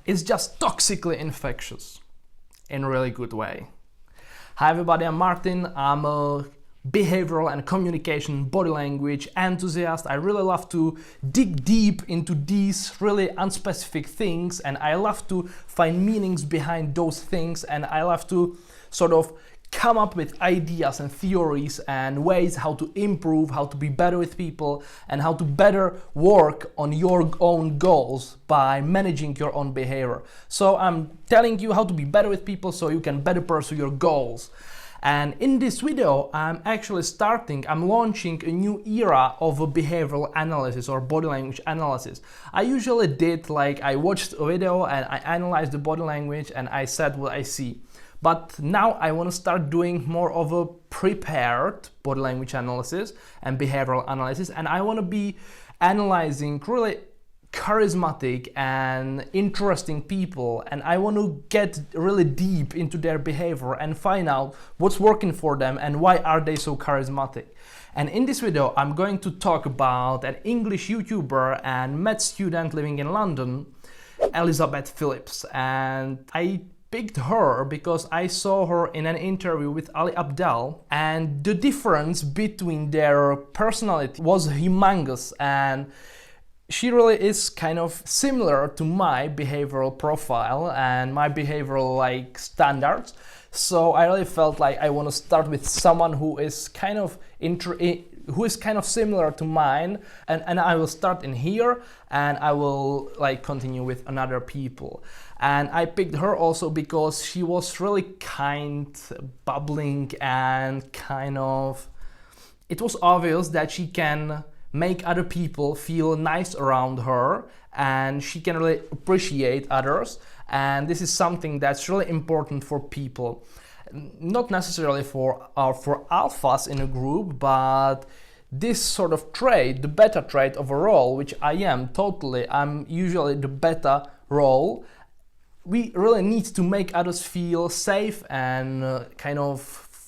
It's just toxically infectious in a really good way. Hi everybody, I'm Martin. I'm a behavioral and communication body language enthusiast. I really love to dig deep into these really unspecific things, and I love to find meanings behind those things, and I love to sort of come up with ideas and theories and ways how to improve, how to be better with people, and how to better work on your own goals by managing your own behavior. So I'm telling you how to be better with people so you can better pursue your goals. And in this video, I'm launching a new era of a behavioral analysis or body language analysis. I usually did I watched a video and I analyzed the body language and I said what I see. But now I want to start doing more of a prepared body language analysis and behavioral analysis, and I want to be analyzing really charismatic and interesting people, and I want to get really deep into their behavior and find out what's working for them and why are they so charismatic. And in this video I'm going to talk about an English YouTuber and med student living in London, Elizabeth Filips. And I picked her because I saw her in an interview with Ali Abdaal, and the difference between their personality was humongous, and she really is kind of similar to my behavioral profile and my behavioral standards. So I really felt like I want to start with someone who is kind of similar to mine, and I will start in here and I will continue with another people. And I picked her also because she was really kind, bubbling, and it was obvious that she can make other people feel nice around her, and she can really appreciate others, and this is something that's really important for people. Not necessarily for alphas in a group, but this sort of trait, the beta trait overall, which I'm usually the beta role. We really need to make others feel safe and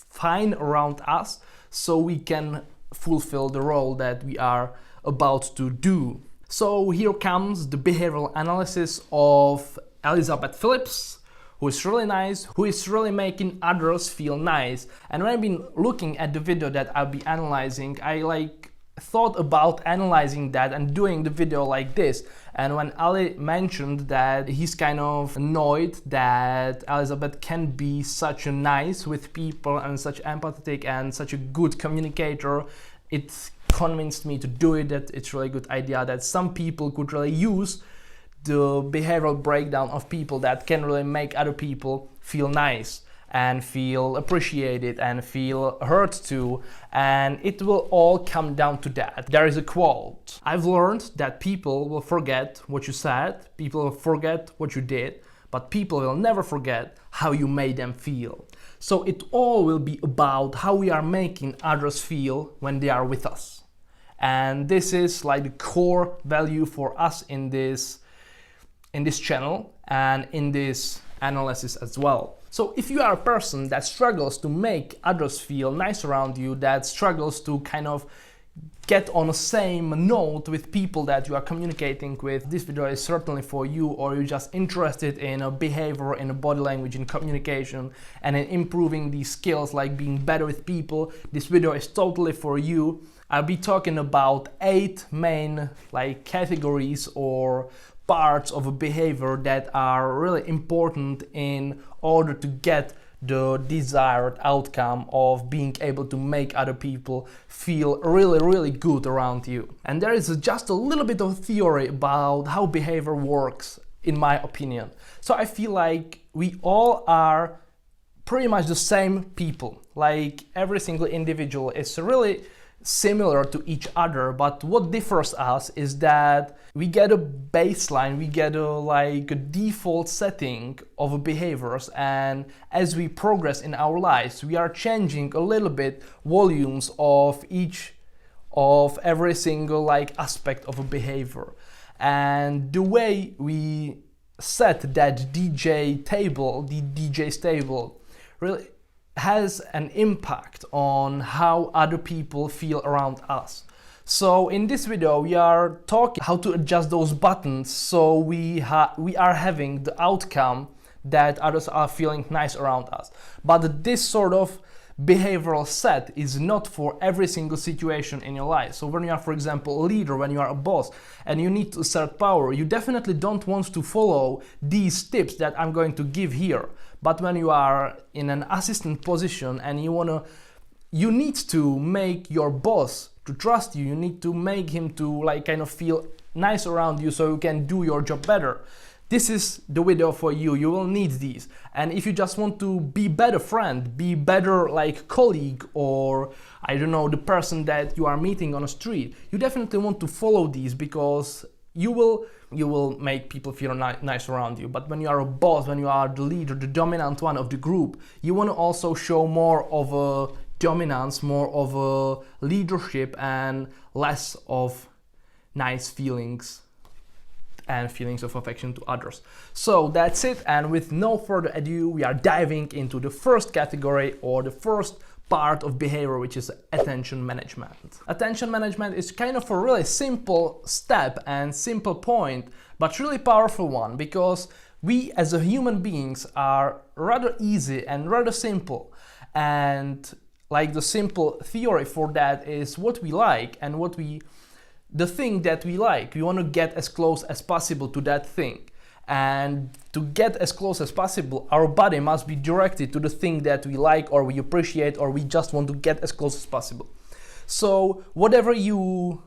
fine around us so we can fulfill the role that we are about to do. So here comes the behavioral analysis of Elizabeth Filips, who is really nice, who is really making others feel nice. And when I've been looking at the video that I'll be analyzing, I thought about analyzing that and doing the video like this. And when Ali mentioned that he's kind of annoyed that Elizabeth can be such a nice with people and such empathetic and such a good communicator, it convinced me to do it, that it's really good idea that some people could really use the behavioral breakdown of people that can really make other people feel nice and feel appreciated and feel heard too, and it will all come down to that. There is a quote: I've learned that people will forget what you said, people will forget what you did, but people will never forget how you made them feel. So it all will be about how we are making others feel when they are with us. And this is the core value for us in this channel and in this analysis as well. So if you are a person that struggles to make others feel nice around you, that struggles to get on the same note with people that you are communicating with, this video is certainly for you. Or you're just interested in a behavior, in a body language, in communication, and in improving these skills like being better with people, this video is totally for you. I'll be talking about 8 main categories or parts of a behavior that are really important in order to get the desired outcome of being able to make other people feel really, really good around you. And there is just a little bit of theory about how behavior works, in my opinion. So I feel like we all are pretty much the same people. Every single individual is really similar to each other, but what differs us is that we get a baseline, we get a default setting of behaviors, and as we progress in our lives, we are changing a little bit volumes of every single aspect of a behavior. And the way we set that DJ's table really has an impact on how other people feel around us. So in this video we are talking how to adjust those buttons so we are having the outcome that others are feeling nice around us. But this sort of behavioral set is not for every single situation in your life. So when you are, for example, a leader, when you are a boss and you need to assert power, you definitely don't want to follow these tips that I'm going to give here. But when you are in an assistant position and you need to make your boss to trust you, you need to make him to like kind of feel nice around you so you can do your job better. This is the video for you. You will need these. And if you just want to be better friend, be better like colleague, or I don't know, the person that you are meeting on a street, you definitely want to follow these because you will make people feel nice around you. But when you are a boss, when you are the leader, the dominant one of the group, you want to also show more of a dominance, more of a leadership and less of nice feelings and feelings of affection to others. So that's it, and with no further ado, we are diving into the first category or the first part of behavior, which is attention management. Attention management is kind of a really simple step and simple point, but really powerful one, because we as a human beings are rather easy and rather simple, and like the simple theory for that is what we like and the thing that we like, we want to get as close as possible to that thing. And to get as close as possible, our body must be directed to the thing that we like or we appreciate or we just want to get as close as possible. So whatever you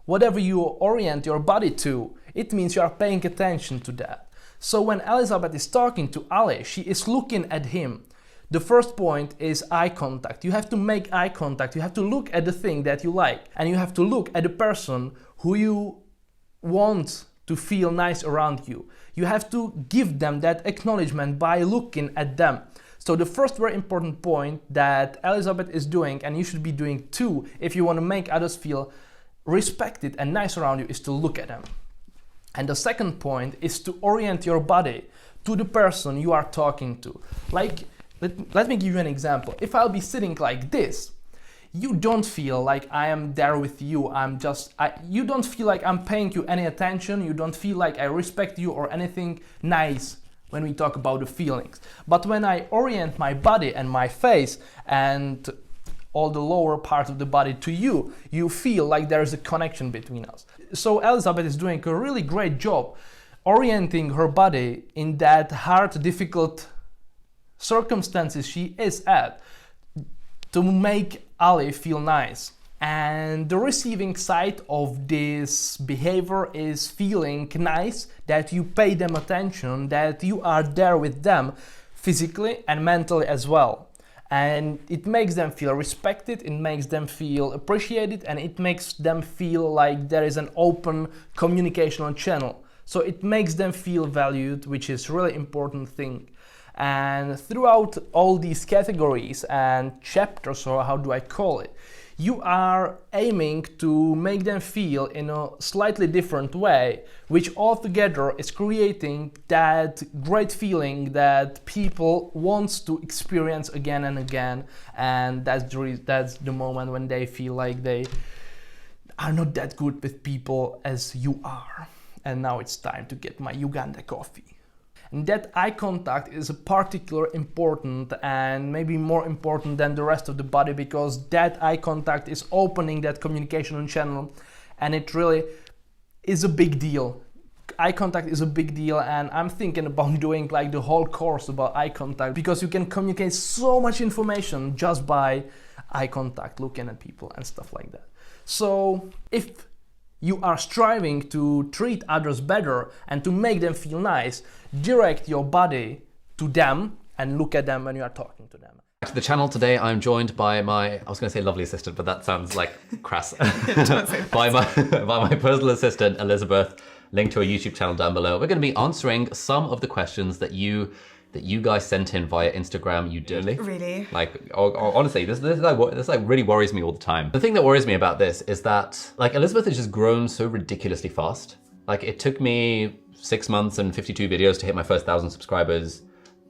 orient your body to, it means you are paying attention to that. So when Elizabeth is talking to Ali, she is looking at him. The first point is eye contact. You have to make eye contact. You have to look at the thing that you like, and you have to look at the person who you want to feel nice around you. You have to give them that acknowledgement by looking at them. So the first very important point that Elizabeth is doing, and you should be doing too if you want to make others feel respected and nice around you, is to look at them. And the second point is to orient your body to the person you are talking to. Like, let me give you an example. If I'll be sitting like this, you don't feel like I am there with you. You don't feel like I'm paying you any attention. You don't feel like I respect you or anything nice when we talk about the feelings. But when I orient my body and my face and all the lower part of the body to you, you feel like there is a connection between us. So Elizabeth is doing a really great job orienting her body in that hard, difficult circumstances she is at to make Ali feel nice. And the receiving side of this behavior is feeling nice, that you pay them attention, that you are there with them physically and mentally as well. And it makes them feel respected, it makes them feel appreciated, and it makes them feel like there is an open communication channel. So it makes them feel valued, which is really important thing. And throughout all these categories and chapters, or how do I call it, you are aiming to make them feel in a slightly different way, which altogether is creating that great feeling that people want to experience again and again. And that's the moment when they feel like they are not that good with people as you are. And now it's time to get my Uganda coffee. And that eye contact is a particular important and maybe more important than the rest of the body, because that eye contact is opening that communication channel, and it really is a big deal. Eye contact is a big deal, and I'm thinking about doing like the whole course about eye contact, because you can communicate so much information just by eye contact, looking at people and stuff like that. So if you are striving to treat others better and to make them feel nice, direct your body to them and look at them when you are talking to them. Back to the channel today, I'm joined by my, I was going to say lovely assistant, but that sounds like crass. by my personal assistant, Elizabeth, link to her YouTube channel down below. We're going to be answering some of the questions that you guys sent in via Instagram. You did. Really? Like, honestly, this really worries me all the time. The thing that worries me about this is that, like, Elizabeth has just grown so ridiculously fast. Like, it took me 6 months and 52 videos to hit my first 1,000 subscribers.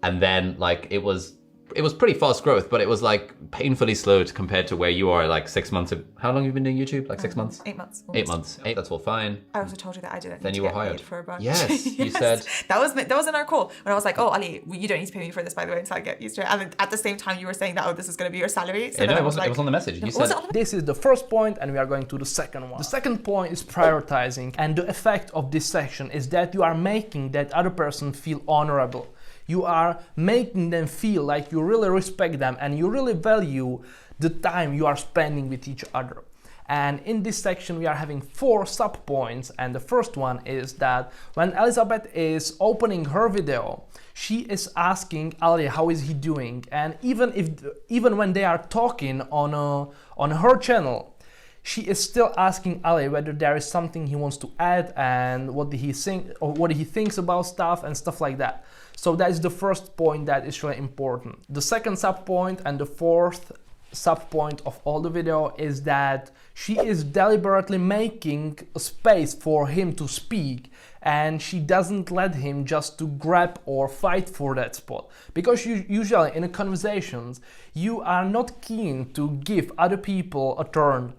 And then, like, it was it was pretty fast growth, but it was like painfully slow compared to where you are like 6 months. How long have you been doing YouTube? Like 6 months? 8 months. Almost. 8 months. That's all fine. I also told you that I didn't Then need you to were get hired paid for a bunch. Yes, you said. That was in our call when I was like, oh, Ali, you don't need to pay me for this, by the way, until I get used to it. And then at the same time, you were saying that, oh, this is going to be your salary. So No, then it wasn't. like, It was on the message. You was said. it on This is the first point, and we are going to the second one. The second point is prioritizing, and the effect of this section is that you are making that other person feel honorable. You are making them feel like you really respect them and you really value the time you are spending with each other. And in this section we are having 4 sub-points, and the first one is that when Elizabeth is opening her video, she is asking Ali how is he doing, and even when they are talking on her channel, she is still asking Ali whether there is something he wants to add and what he thinks about stuff and stuff like that. So that is the first point that is really important. The second sub point and the fourth sub point of all the video is that she is deliberately making a space for him to speak, and she doesn't let him just to grab or fight for that spot. Because usually in conversations, you are not keen to give other people a turn.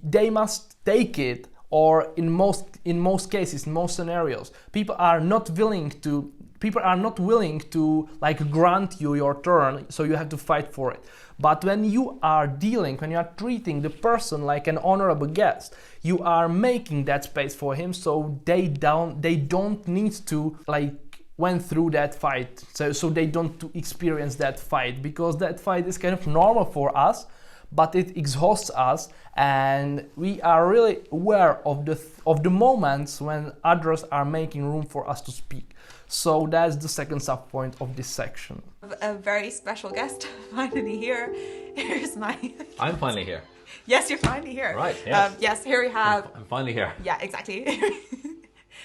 They must take it, or in most cases, in most scenarios, people are not willing to like grant you your turn, so you have to fight for it. But when you are treating the person like an honorable guest, you are making that space for him, so they don't need to like went through that fight, so they don't experience that fight, because that fight is kind of normal for us, but it exhausts us, and we are really aware of the moments when others are making room for us to speak. So that's the second sub point of this section. A very special guest finally here. Here's my... I'm finally here. Yes, you're finally here. Right, yes. Yes, here we have... I'm finally here. Yeah, exactly.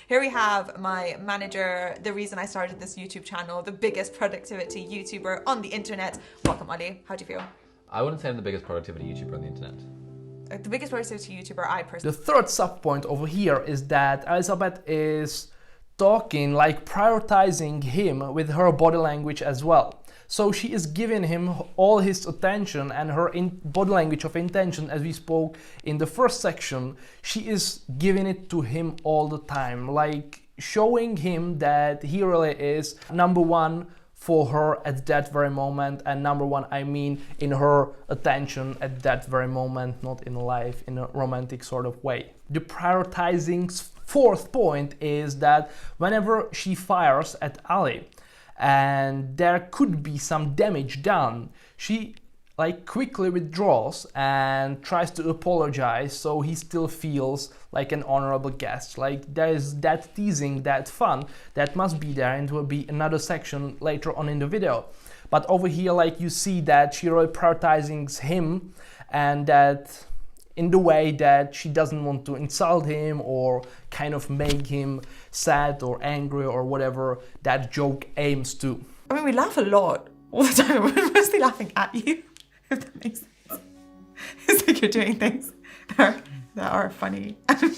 Here we have my manager, the reason I started this YouTube channel, the biggest productivity YouTuber on the internet. Welcome, Ali. How do you feel? I wouldn't say I'm the biggest productivity YouTuber on the internet. The biggest productivity YouTuber I personally... The third sub point over here is that Elizabeth is talking, like prioritizing him with her body language as well. So she is giving him all his attention, and her body language of intention, as we spoke in the first section, she is giving it to him all the time, like showing him that he really is number one for her at that very moment, and number one, I mean, in her attention at that very moment, not in life, in a romantic sort of way. The prioritizing fourth point is that whenever she fires at Ali and there could be some damage done, she like quickly withdraws and tries to apologize, so he still feels like an honorable guest. Like there is that teasing, that fun that must be there, and will be another section later on in the video. But over here, like you see that she really prioritizing him, and that in the way that she doesn't want to insult him or kind of make him sad or angry or whatever that joke aims to. I mean, we laugh a lot all the time. We're mostly laughing at you, if that makes sense. It's like you're doing things that are funny. I'm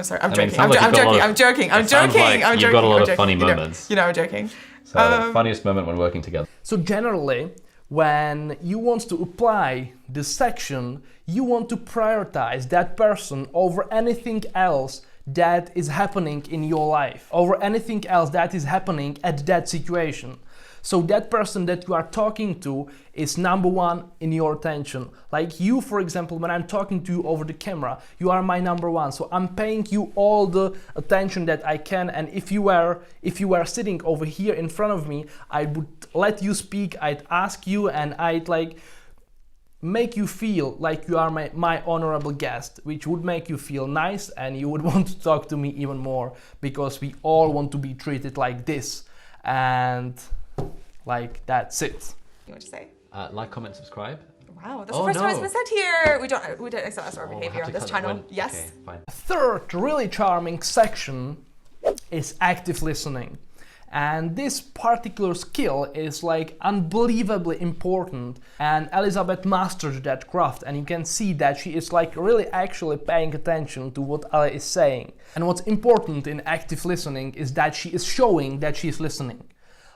sorry, I'm joking. I'm joking. You've got a lot of funny moments. You know, I'm joking. So, funniest moment when working together. So generally, when you want to apply this section, you want to prioritize that person over anything else that is happening in your life, over anything else that is happening at that situation. So that person that you are talking to is number one in your attention. Like you, for example, when I'm talking to you over the camera, you are my number one. So I'm paying you all the attention that I can. And if you were sitting over here in front of me, I would let you speak, I'd ask you, and I'd like make you feel like you are my honorable guest, which would make you feel nice, and you would want to talk to me even more, because we all want to be treated like this. And like that's it. You want to say? Like, comment, subscribe. Wow, that's the first time it's been said here. We don't accept that sort of behavior on this channel. Yes. Okay, fine. Third really charming section is active listening. And this particular skill is like unbelievably important, and Elizabeth mastered that craft, and you can see that she is like really actually paying attention to what Ali is saying. And what's important in active listening is that she is showing that she is listening.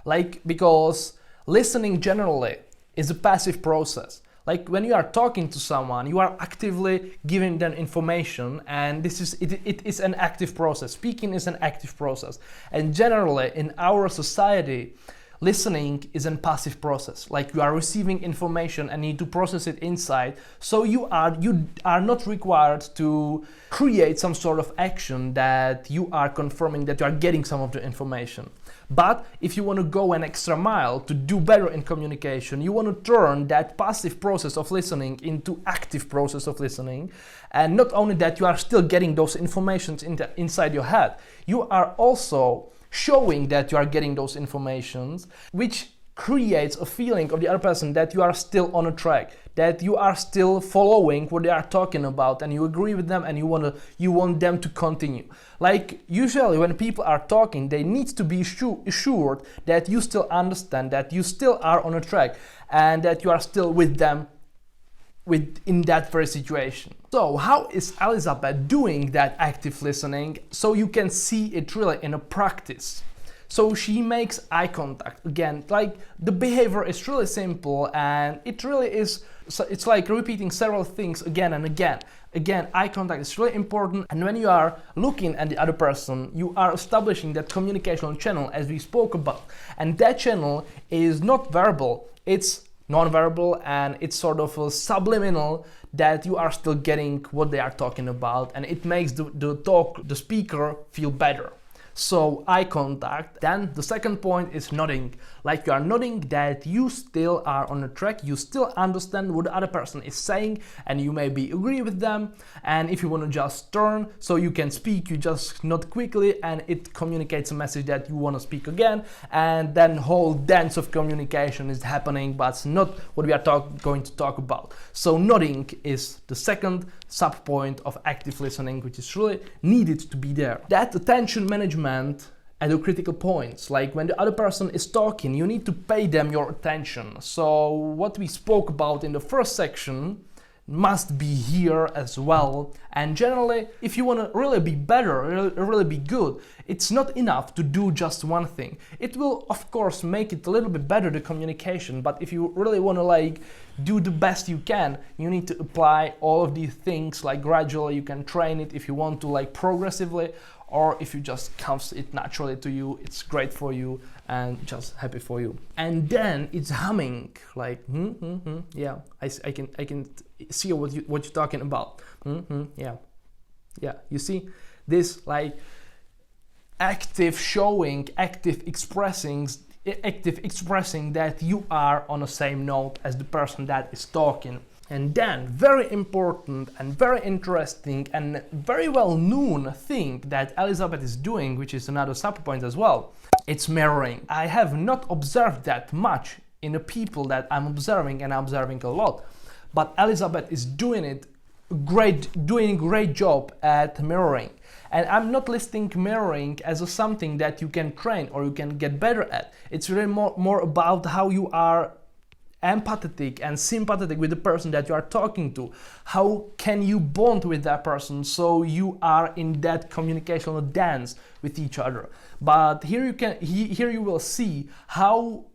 Like, because Listening generally is a passive process. Like when you are talking to someone, you are actively giving them information, and it is an active process. Speaking is an active process. And generally in our society, listening is a passive process. Like you are receiving information and need to process it inside. So you are not required to create some sort of action that you are confirming that you are getting some of the information. But if you want to go an extra mile to do better in communication, you want to turn that passive process of listening into active process of listening. And not only that, you are still getting those informations inside your head, you are also showing that you are getting those informations, which creates a feeling of the other person that you are still on a track, that you are still following what they are talking about, and you agree with them, and you want them to continue. Like usually when people are talking, they need to be assured that you still understand, that you still are on a track, and that you are still with them in that very situation. So how is Elizabeth doing that active listening? So you can see it really in a practice. So she makes eye contact. Again, like the behavior is really simple, and it really is, so it's like repeating several things again and again. Again, eye contact is really important, and when you are looking at the other person, you are establishing that communicational channel as we spoke about. And that channel is not verbal, it's non-verbal, and it's sort of a subliminal, that you are still getting what they are talking about, and it makes the speaker feel better. So eye contact. Then the second point is nodding. Like you are nodding that you still are on a track, you still understand what the other person is saying, and you maybe agree with them. And if you want to just turn so you can speak, you just nod quickly, and it communicates a message that you want to speak again. And then whole dance of communication is happening, but it's not what we are going to talk about. So nodding is the second sub point of active listening, which is really needed to be there. That attention management at the critical points, like when the other person is talking, you need to pay them your attention. So what we spoke about in the first section must be here as well. And generally, if you want to really be better, really be good, it's not enough to do just one thing. It will of course make it a little bit better, the communication, but if you really want to like do the best you can, you need to apply all of these things like gradually. You can train it if you want to, like progressively, or if you just comes it naturally to you, it's great for you and just happy for you. And then it's humming, like yeah, I can see what you're talking about. Yeah, you see this, like active showing, active expressing that you are on the same note as the person that is talking. And then, very important and very interesting and very well known thing that Elizabeth is doing, which is another subpoint as well, it's mirroring. I have not observed that much in the people that I'm observing, and I'm observing a lot, but Elizabeth is doing a great job at mirroring. And I'm not listing mirroring as something that you can train or you can get better at. It's really more about how you are empathetic and sympathetic with the person that you are talking to. How can you bond with that person so you are in that communicational dance with each other? But here you will see how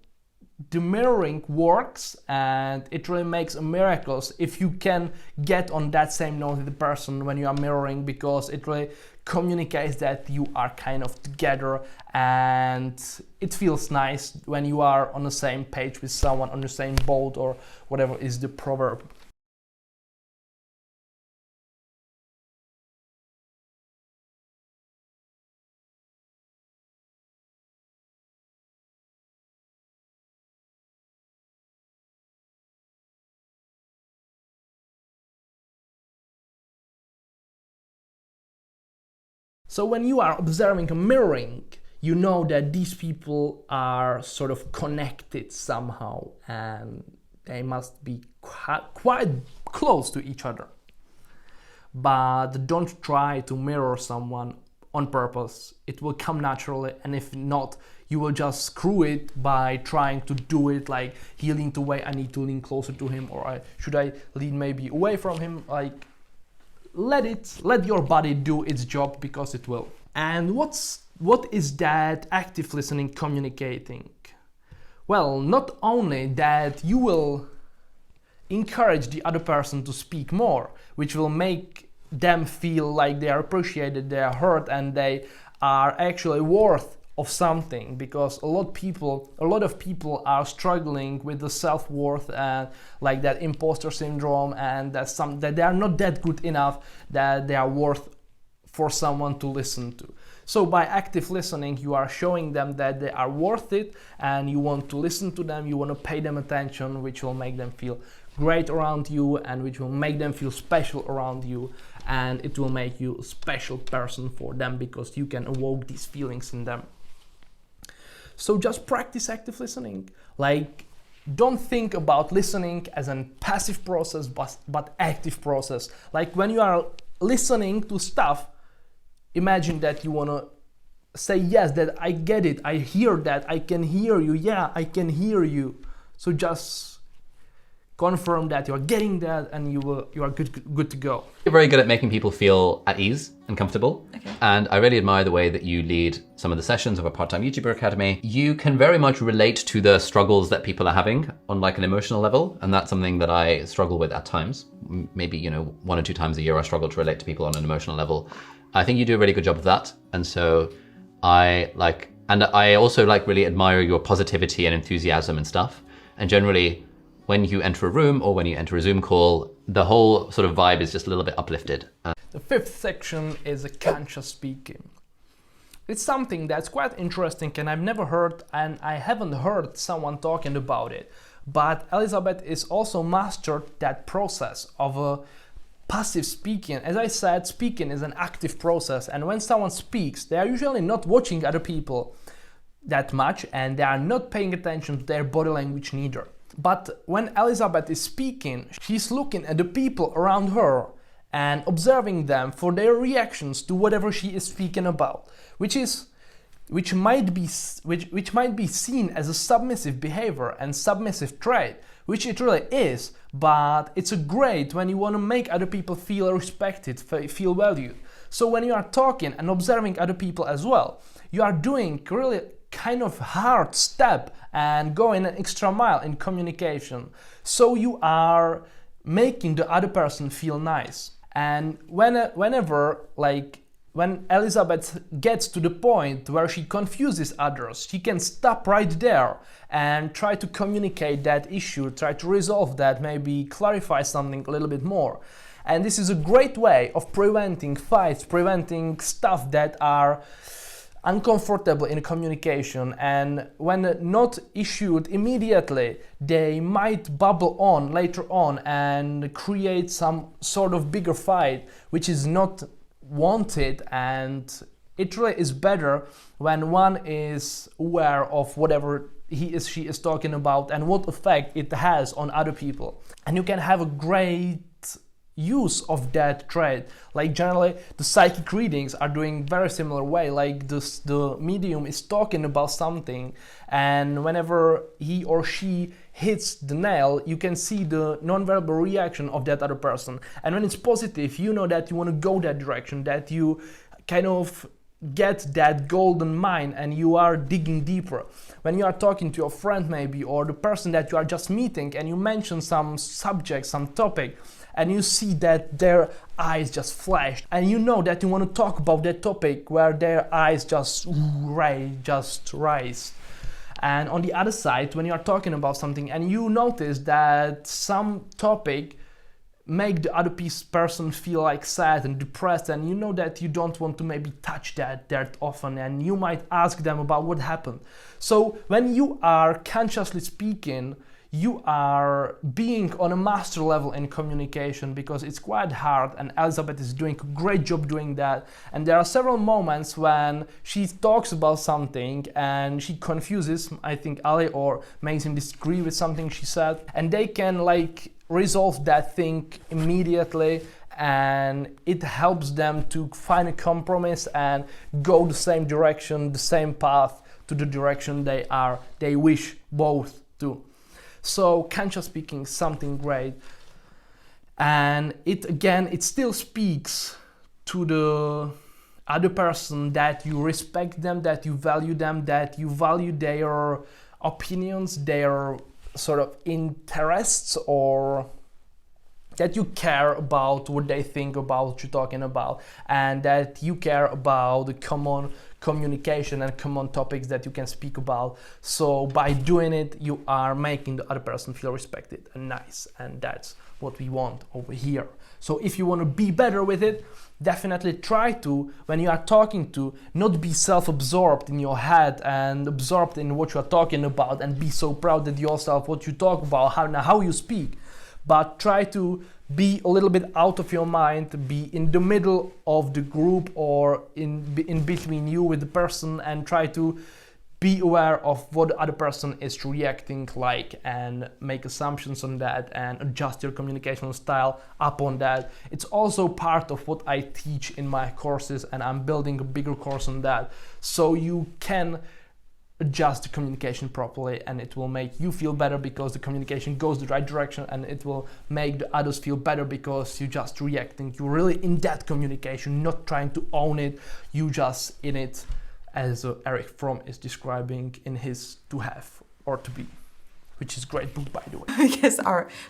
the mirroring works, and it really makes miracles if you can get on that same note with the person when you are mirroring, because it really communicates that you are kind of together, and it feels nice when you are on the same page with someone, on the same boat, or whatever is the proverb. So when you are observing a mirroring, you know that these people are sort of connected somehow, and they must be quite close to each other. But don't try to mirror someone on purpose. It will come naturally, and if not, you will just screw it by trying to do it like he leaned away, I need to lean closer to him, or should I lean maybe away from him? Like, let your body do its job, because it will. And what is that active listening communicating? Well, not only that you will encourage the other person to speak more, which will make them feel like they are appreciated, they are heard, and they are actually worth of something, because a lot of people are struggling with the self-worth and like that imposter syndrome, and that they are not that good enough, that they are worth for someone to listen to. So by active listening, you are showing them that they are worth it, and you want to listen to them, you want to pay them attention, which will make them feel great around you, and which will make them feel special around you, and it will make you a special person for them, because you can evoke these feelings in them. So just practice active listening. Like, don't think about listening as a passive process, but active process. Like when you are listening to stuff, imagine that you want to say, yes, that I get it, I hear that, I can hear you, yeah, I can hear you. So just confirm that you're getting that, and you are good to go. You're very good at making people feel at ease and comfortable. Okay. And I really admire the way that you lead some of the sessions of a part-time YouTuber Academy. You can very much relate to the struggles that people are having on like an emotional level. And that's something that I struggle with at times. Maybe, 1 or 2 times a year, I struggle to relate to people on an emotional level. I think you do a really good job of that. And so I also really admire your positivity and enthusiasm and stuff. And generally, when you enter a room or when you enter a Zoom call, the whole sort of vibe is just a little bit uplifted. The 5th section is a conscious speaking. It's something that's quite interesting, and I've never heard, and I haven't heard someone talking about it. But Elizabeth is also mastered that process of a passive speaking. As I said, speaking is an active process, and when someone speaks, they are usually not watching other people that much, and they are not paying attention to their body language neither. But when Elizabeth is speaking, she's looking at the people around her and observing them for their reactions to whatever she is speaking about, which might be seen as a submissive behavior and submissive trait, which it really is, but it's a great when you want to make other people feel respected, feel valued. So when you are talking and observing other people as well, you are doing really kind of hard step and going an extra mile in communication. So you are making the other person feel nice. And when Elizabeth gets to the point where she confuses others, she can stop right there and try to communicate that issue, try to resolve that, maybe clarify something a little bit more. And this is a great way of preventing fights, preventing stuff that are uncomfortable in communication, and when not issued immediately, they might bubble on later on and create some sort of bigger fight, which is not wanted. And it really is better when one is aware of whatever she is talking about and what effect it has on other people. And you can have a great use of that trait. Like generally the psychic readings are doing very similar way. Like the medium is talking about something, and whenever he or she hits the nail, you can see the non-verbal reaction of that other person. And when it's positive, you know that you want to go that direction, that you kind of get that golden mine and you are digging deeper. When you are talking to your friend maybe, or the person that you are just meeting, and you mention some subject, some topic, and you see that their eyes just flash, and you know that you want to talk about that topic where their eyes just rise. And on the other side, when you are talking about something and you notice that some topic make the other person feel like sad and depressed, and you know that you don't want to maybe touch that often, and you might ask them about what happened. So when you are consciously speaking, you are being on a master level in communication, because it's quite hard, and Elizabeth is doing a great job doing that. And there are several moments when she talks about something and she confuses, I think, Ali, or makes him disagree with something she said, and they can resolve that thing immediately, and it helps them to find a compromise and go the same direction, the same path to the direction they wish both to. So conscious speaking is something great, and it still speaks to the other person that you respect them, that you value them, that you value their opinions, their sort of interests, or that you care about what they think about what you're talking about, and that you care about the common communication and common topics that you can speak about. So by doing it, you are making the other person feel respected and nice, and that's what we want over here. So if you want to be better with it, definitely try to, when you are talking to, not be self-absorbed in your head and absorbed in what you are talking about and be so proud that yourself what you talk about, how you speak. But try to be a little bit out of your mind, be in the middle of the group or in between you with the person, and try to be aware of what the other person is reacting like and make assumptions on that and adjust your communication style upon that. It's also part of what I teach in my courses, and I'm building a bigger course on that. So you can adjust the communication properly, and it will make you feel better because the communication goes the right direction, and it will make the others feel better because you're just reacting. You're really in that communication, not trying to own it. You just in it, as Eric Fromm is describing in his To Have or To Be, which is a great book, by the way. I guess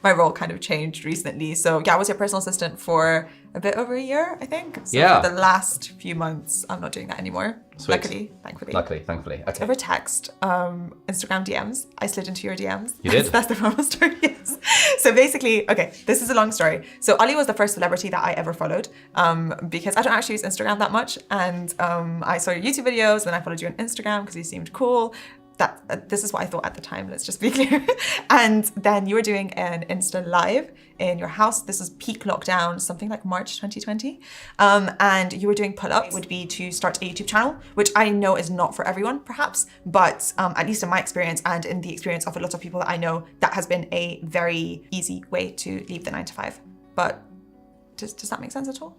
my role kind of changed recently. So yeah, I was your personal assistant for a bit over a year, I think. So Yeah. for the last few months, I'm not doing that anymore. Sweet. Luckily. Thankfully. Okay. Over text, Instagram DMs. I slid into your DMs. You did? That's the formal story, yes. So basically, okay, this is a long story. So Ali was the first celebrity that I ever followed because I don't actually use Instagram that much. And I saw your YouTube videos, and I followed you on Instagram because you seemed cool. This is what I thought at the time, let's just be clear. And then you were doing an Insta Live in your house. This was peak lockdown, something like March 2020. And you were doing pull-ups. Would be to start a YouTube channel, which I know is not for everyone, perhaps, but at least in my experience and in the experience of a lot of people that I know, that has been a very easy way to leave the 9-to-5. But does that make sense at all?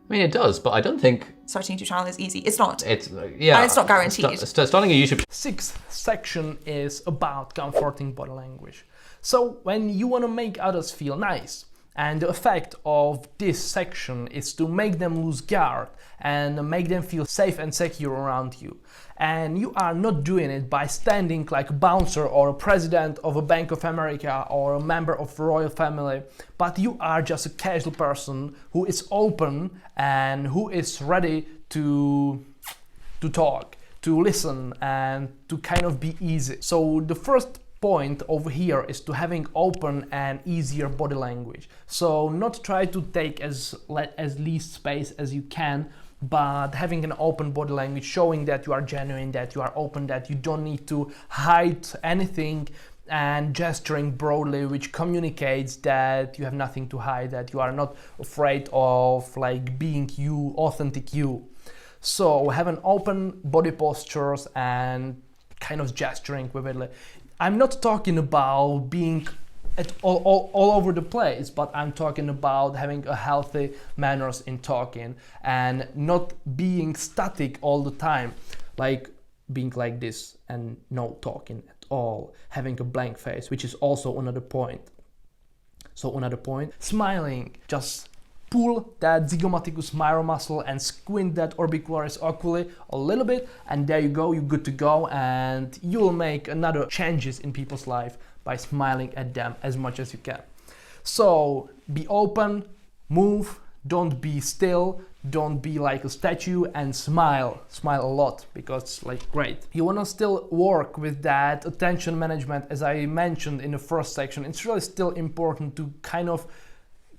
I mean, it does, but I don't think Starting a YouTube channel is easy. It's not. it's And it's not guaranteed. Starting a YouTube Sixth section is about comforting body language. So when you want to make others feel nice, and the effect of this section is to make them lose guard and make them feel safe and secure around you. And you are not doing it by standing like a bouncer or a president of a Bank of America or a member of the royal family, but you are just a casual person who is open and who is ready to talk, to listen, and to kind of be easy. So the first point over here is to having open and easier body language. So not try to take as least space as you can, but having an open body language, showing that you are genuine, that you are open, that you don't need to hide anything, and gesturing broadly, which communicates that you have nothing to hide, that you are not afraid of like being you, authentic you. So have an open body postures and kind of gesturing with it. I'm not talking about being at all over the place, but I'm talking about having a healthy manners in talking and not being static all the time, like being like this and no talking at all, having a blank face, which is also another point. So another point, smiling, just pull that zygomaticus major muscle and squint that orbicularis oculi a little bit, and there you go, you're good to go, and you will make another changes in people's life by smiling at them as much as you can. So be open, move, don't be still, don't be like a statue, and smile a lot, because it's like great. You want to still work with that attention management, as I mentioned in the first section. It's really still important to kind of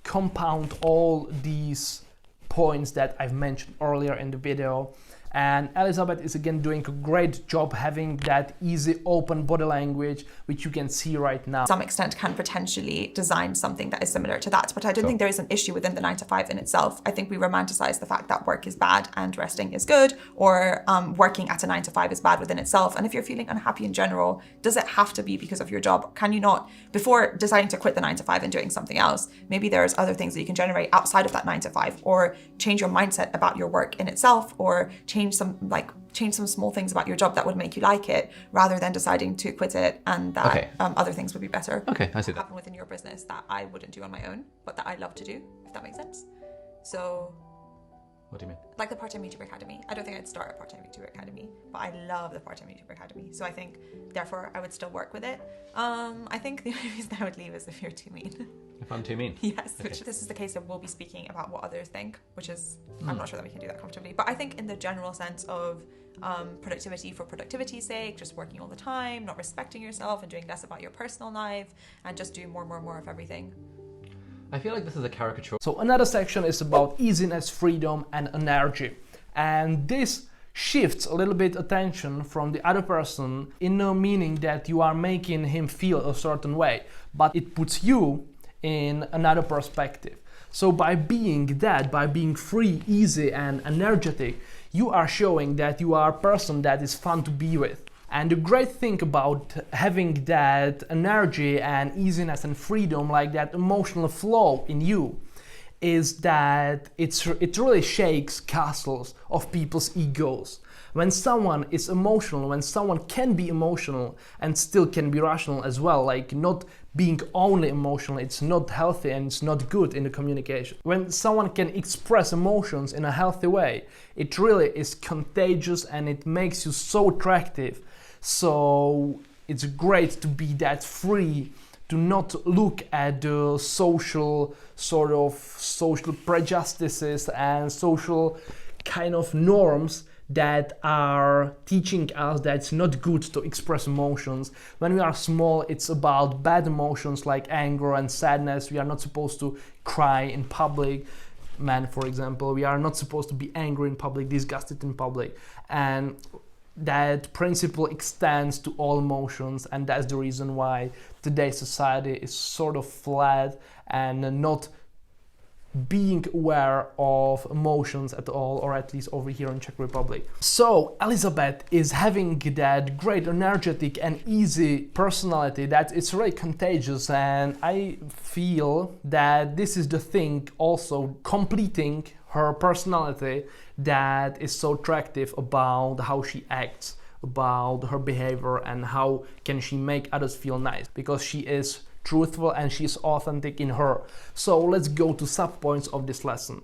compound all these points that I've mentioned earlier in the video. And Elizabeth is again doing a great job having that easy open body language, which you can see right now. To some extent can potentially design something that is similar to that, but I don't think there is an issue within the 9-to-5 in itself. I think we romanticize the fact that work is bad and resting is good, or working at a 9-to-5 is bad within itself. And if you're feeling unhappy in general, does it have to be because of your job? Can you not, before deciding to quit the 9-to-5 and doing something else, maybe there's other things that you can generate outside of that 9-to-5, or change your mindset about your work in itself, or change some small things about your job that would make you like it, rather than deciding to quit it and that other things would be better. Okay, I see that. Happen within your business that I wouldn't do on my own, but that I love to do, if that makes sense. So What do you mean? Like the part-time YouTuber Academy. I don't think I'd start a part-time YouTuber Academy, but I love the part-time YouTuber Academy. So I think, therefore, I would still work with it. I think the only reason I would leave is if you're too mean. If I'm too mean? Yes, which this is the case of we'll be speaking about what others think, which is, I'm not sure that we can do that comfortably. But I think in the general sense of productivity for productivity's sake, just working all the time, not respecting yourself and doing less about your personal life and just doing more of everything. I feel like this is a caricature. So another section is about easiness, freedom and energy. And this shifts a little bit attention from the other person in no meaning that you are making him feel a certain way, but it puts you in another perspective. So by being that, by being free, easy and energetic, you are showing that you are a person that is fun to be with. And the great thing about having that energy and easiness and freedom, like that emotional flow in you, is that it really shakes castles of people's egos. When someone is emotional, when someone can be emotional and still can be rational as well, like not being only emotional, it's not healthy and it's not good in the communication. When someone can express emotions in a healthy way, it really is contagious and it makes you so attractive. So it's great to be that free, to not look at the social prejudices and social kind of norms that are teaching us that it's not good to express emotions. When we are small, it's about bad emotions like anger and sadness. We are not supposed to cry in public. Men, for example, we are not supposed to be angry in public, disgusted in public. And that principle extends to all emotions, and that's the reason why today's society is sort of flat and not being aware of emotions at all, or at least over here in Czech Republic. So Elizabeth is having that great energetic and easy personality that it's really contagious, and I feel that this is the thing also completing her personality that is so attractive about how she acts, about her behavior, and how can she make others feel nice, because she is truthful and she is authentic in her. So let's go to sub-points of this lesson.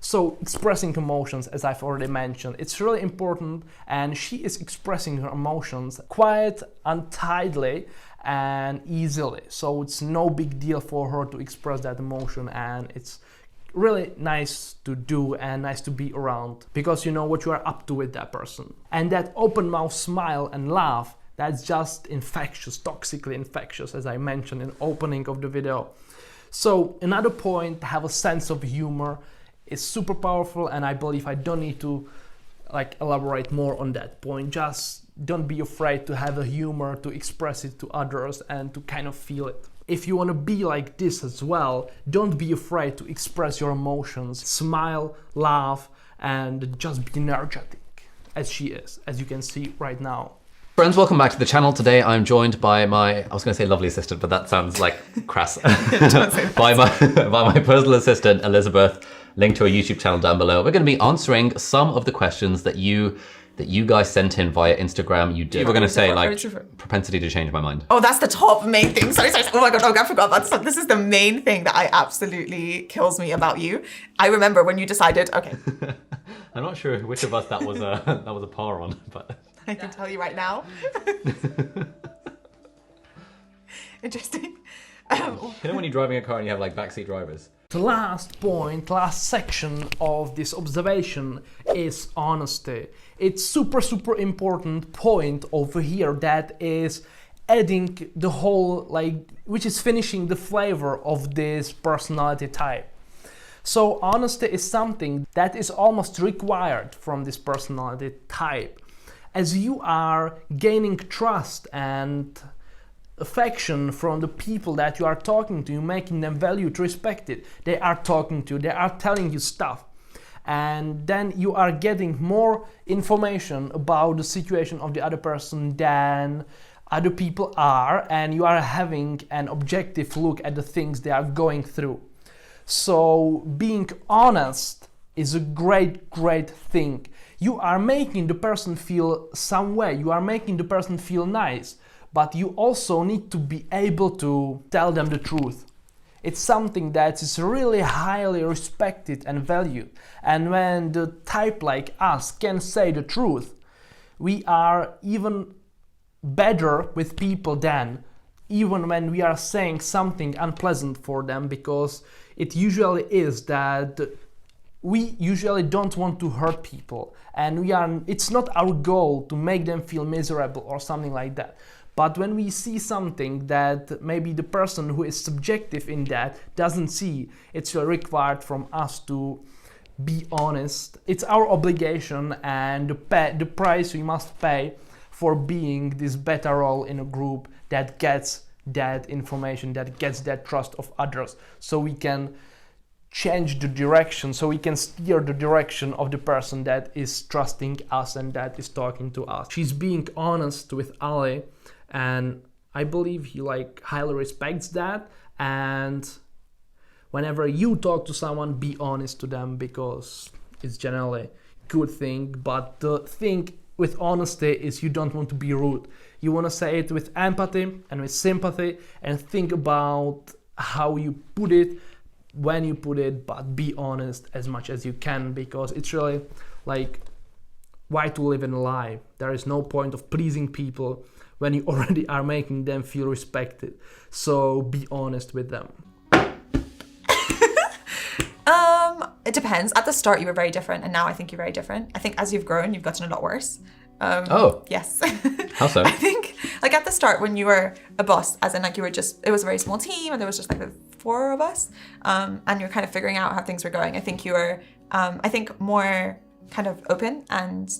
So expressing emotions, as I've already mentioned, it's really important, and she is expressing her emotions quite untidily and easily. So it's no big deal for her to express that emotion, and it's really nice to do and nice to be around, because you know what you are up to with that person. And that open mouth smile and laugh, that's just infectious, toxically infectious, as I mentioned in the opening of the video. So another point, have a sense of humor, is super powerful, and I believe I don't need to elaborate more on that point. Just don't be afraid to have a humor, to express it to others and to kind of feel it. If you want to be like this as well, don't be afraid to express your emotions. Smile, laugh, and just be energetic, as she is, as you can see right now. Friends, welcome back to the channel. Today I'm joined by my, I was going to say lovely assistant, but that sounds like crass. by my personal assistant, Elizabeth. Link to her YouTube channel down below. We're going to be answering some of the questions that you guys sent in via Instagram. You did. We're going to say propensity to change my mind. Oh, that's the top main thing. Sorry. Oh my God, I forgot about this. This is the main thing that I absolutely kills me about you. I remember when you decided, okay. I'm not sure which of us that was a par on, but I can tell you right now. Interesting. You know when you're driving a car and you have backseat drivers? The last point, last section of this observation is honesty. It's super important point over here that is adding the whole, which is finishing the flavor of this personality type. So honesty is something that is almost required from this personality type. As you are gaining trust and affection from the people that you are talking to, making them valued, respected, they are talking to you, they are telling you stuff. And then you are getting more information about the situation of the other person than other people are, and you are having an objective look at the things they are going through. So being honest is a great thing. You are making the person feel some way, you are making the person feel nice, but you also need to be able to tell them the truth. It's something that is really highly respected and valued. And when the type like us can say the truth, we are even better with people than even when we are saying something unpleasant for them, because it usually is that we usually don't want to hurt people, and it's not our goal to make them feel miserable or something like that. But when we see something that maybe the person who is subjective in that doesn't see, it's required from us to be honest. It's our obligation and the price we must pay for being this better role in a group that gets that information, that gets that trust of others, so we can change the direction, so we can steer the direction of the person that is trusting us and that is talking to us. She's being honest with Ali, and I believe he highly respects that. And whenever you talk to someone, be honest to them, because it's generally a good thing. But the thing with honesty is you don't want to be rude. You want to say it with empathy and with sympathy, and think about how you put it, when you put it, but be honest as much as you can, because it's really why to live in a lie? There is no point of pleasing people when you already are making them feel respected. So be honest with them. It depends. At the start you were very different, and now I think you're very different. I think as you've grown, you've gotten a lot worse. Yes. How so? I think at the start when you were a boss, as in you were just, it was a very small team and there was just the 4 of us, and you're kind of figuring out how things were going. I think you were, more kind of open, and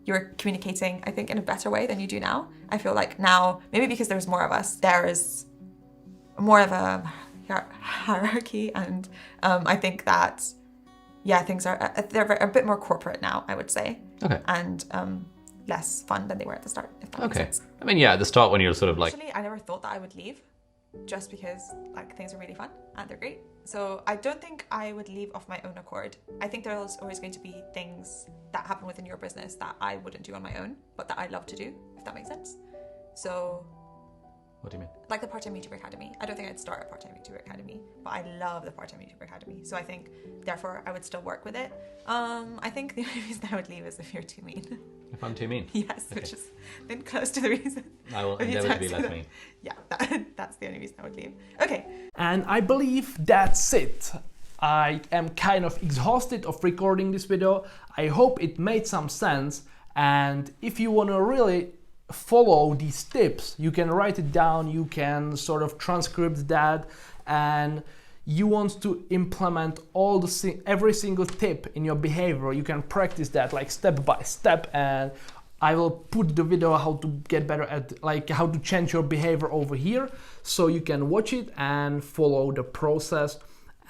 you were communicating, I think, in a better way than you do now. I feel like now, maybe because there's more of us, there is more of a hierarchy, and I think that, things are, they're a bit more corporate now, I would say. Okay. And less fun than they were at the start, if that makes sense. I mean, at the start when you were sort of Actually, I never thought that I would leave, just because things are really fun and they're great. So I don't think I would leave of my own accord. I think there's always going to be things that happen within your business that I wouldn't do on my own, but that I love to do, if that makes sense. So... What do you mean? Like the Part-Time YouTuber Academy. I don't think I'd start a Part-Time YouTuber Academy, but I love the Part-Time YouTuber Academy. So I think, therefore, I would still work with it. I think the only reason I would leave is if you're too mean. If I'm too mean? Yes, okay. Which is then close to the reason. I will endeavour to be less mean. Yeah, that's the only reason I would leave. Okay. And I believe that's it. I am kind of exhausted of recording this video. I hope it made some sense. And if you want to really follow these tips, you can write it down, you can sort of transcript that, and you want to implement every single tip in your behavior, you can practice that step by step, and I will put the video how to get better at how to change your behavior over here, so you can watch it and follow the process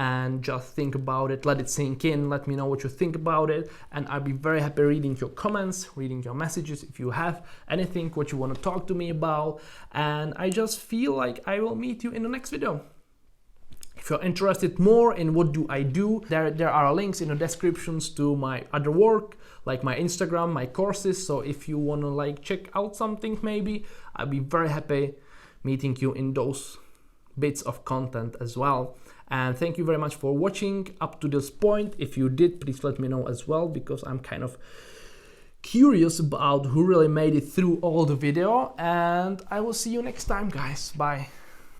and just think about it, let it sink in, let me know what you think about it, and I'll be very happy reading your comments, reading your messages if you have anything what you want to talk to me about, and I just feel like I will meet you in the next video. If you're interested more in what do I do, there are links in the descriptions to my other work, like my Instagram, my courses, so if you want to check out something maybe, I'll be very happy meeting you in those bits of content as well. And thank you very much for watching up to this point. If you did, please let me know as well, because I'm kind of curious about who really made it through all the video. And I will see you next time, guys. Bye.